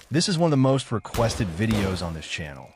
This is one of the most requested videos on this channel.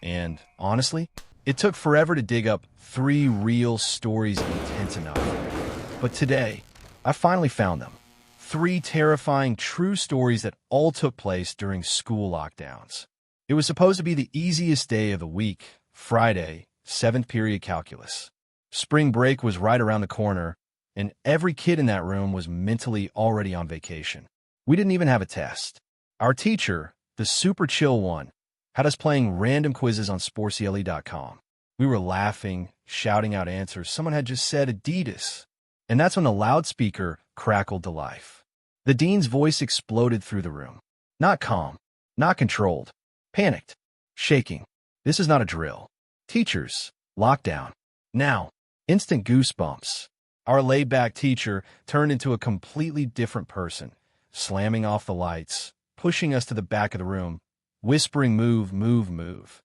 And honestly, it took forever to dig up 3 real stories intense enough. But today, I finally found them. 3 terrifying true stories that all took place during school lockdowns. It was supposed to be the easiest day of the week, Friday, 7th period calculus. Spring break was right around the corner, and every kid in that room was mentally already on vacation. We didn't even have a test. Our teacher, the super chill one, had us playing random quizzes on sportscle.com. We were laughing, shouting out answers. Someone had just said Adidas. And that's when the loudspeaker crackled to life. The dean's voice exploded through the room. Not calm, not controlled, panicked, shaking. This is not a drill. Teachers, lockdown. Now, instant goosebumps. Our laid-back teacher turned into a completely different person, slamming off the lights, pushing us to the back of the room, whispering, "Move, move, move."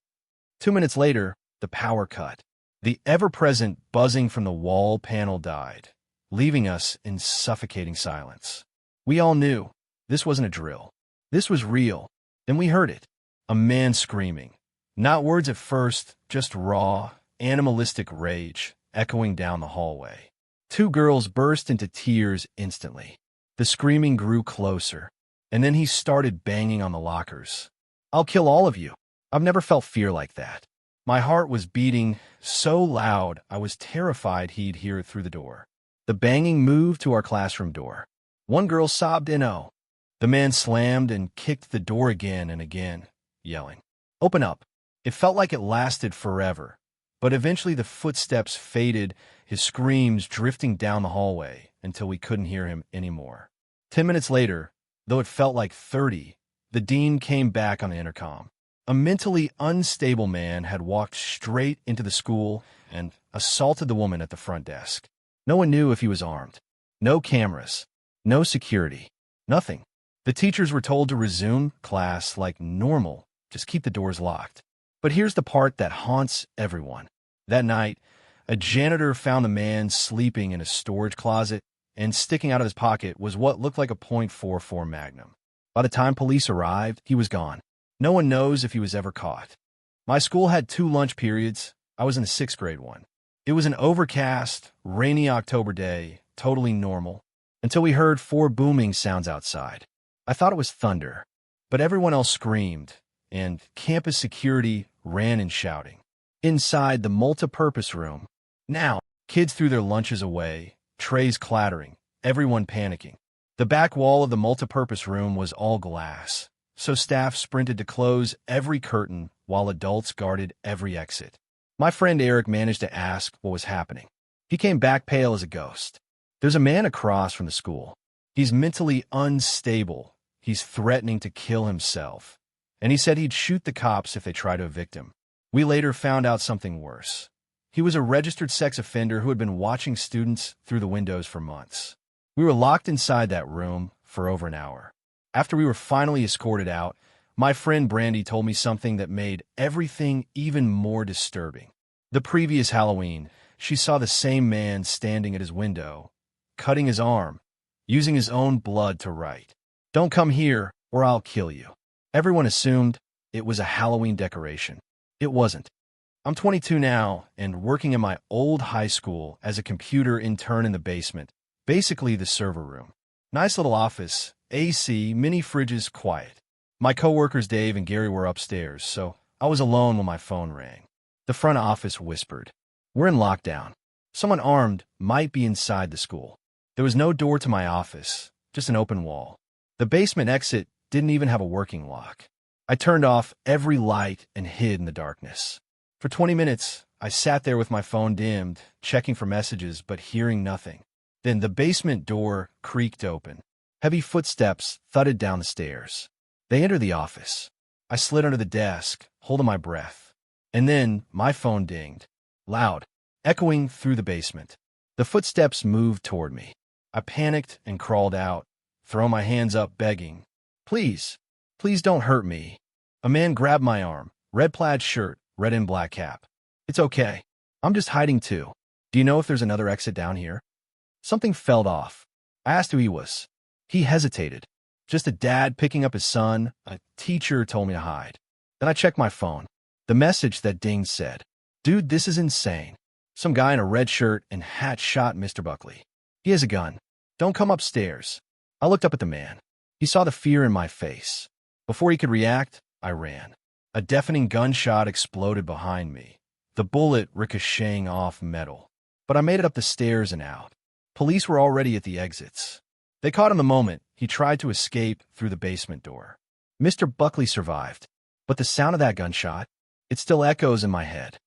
2 minutes later, the power cut. The ever-present buzzing from the wall panel died, leaving us in suffocating silence. We all knew this wasn't a drill. This was real. Then we heard it. A man screaming. Not words at first, just raw, animalistic rage echoing down the hallway. 2 girls burst into tears instantly. The screaming grew closer, and then he started banging on the lockers. "I'll kill all of you." I've never felt fear like that. My heart was beating so loud I was terrified he'd hear it through the door. The banging moved to our classroom door. One girl sobbed "No." The man slammed and kicked the door again and again, yelling, "Open up." It felt like it lasted forever, but eventually the footsteps faded, his screams drifting down the hallway until we couldn't hear him anymore. 10 minutes later, though it felt like 30, the dean came back on the intercom. A mentally unstable man had walked straight into the school and assaulted the woman at the front desk. No one knew if he was armed. No cameras. No security. Nothing. The teachers were told to resume class like normal, just keep the doors locked. But here's the part that haunts everyone. That night, a janitor found the man sleeping in a storage closet, and sticking out of his pocket was what looked like a .44 Magnum. By the time police arrived, he was gone. No one knows if he was ever caught. My school had 2 lunch periods. I was in the 6th grade one. It was an overcast, rainy October day, totally normal, until we heard 4 booming sounds outside. I thought it was thunder, but everyone else screamed, and campus security ran in shouting. Inside the multipurpose room, now, kids threw their lunches away, trays clattering, everyone panicking. The back wall of the multipurpose room was all glass, so staff sprinted to close every curtain while adults guarded every exit. My friend Eric managed to ask what was happening. He came back pale as a ghost. "There's a man across from the school. He's mentally unstable. He's threatening to kill himself. And he said he'd shoot the cops if they try to evict him." We later found out something worse. He was a registered sex offender who had been watching students through the windows for months. We were locked inside that room for over an hour. After we were finally escorted out, my friend Brandy told me something that made everything even more disturbing. The previous Halloween, she saw the same man standing at his window, cutting his arm, using his own blood to write, "Don't come here or I'll kill you." Everyone assumed it was a Halloween decoration. It wasn't. I'm 22 now and working in my old high school as a computer intern in the basement, basically the server room. Nice little office, AC, mini fridges, quiet. My coworkers Dave and Gary were upstairs, so I was alone when my phone rang. The front office whispered, "We're in lockdown. Someone armed might be inside the school." There was no door to my office, just an open wall. The basement exit didn't even have a working lock. I turned off every light and hid in the darkness. For 20 minutes, I sat there with my phone dimmed, checking for messages but hearing nothing. Then the basement door creaked open. Heavy footsteps thudded down the stairs. They entered the office. I slid under the desk, holding my breath. And then my phone dinged, loud, echoing through the basement. The footsteps moved toward me. I panicked and crawled out, throwing my hands up, begging, "Please, please don't hurt me." A man grabbed my arm, red plaid shirt, red and black cap. "It's okay. I'm just hiding too. Do you know if there's another exit down here?" Something fell off. I asked who he was. He hesitated. Just a dad picking up his son. A teacher told me to hide. Then I checked my phone. The message that dinged said, "Dude, this is insane. Some guy in a red shirt and hat shot Mr. Buckley. He has a gun. Don't come upstairs." I looked up at the man. He saw the fear in my face. Before he could react, I ran. A deafening gunshot exploded behind me, the bullet ricocheting off metal. But I made it up the stairs and out. Police were already at the exits. They caught him the moment he tried to escape through the basement door. Mr. Buckley survived, but the sound of that gunshot, it still echoes in my head.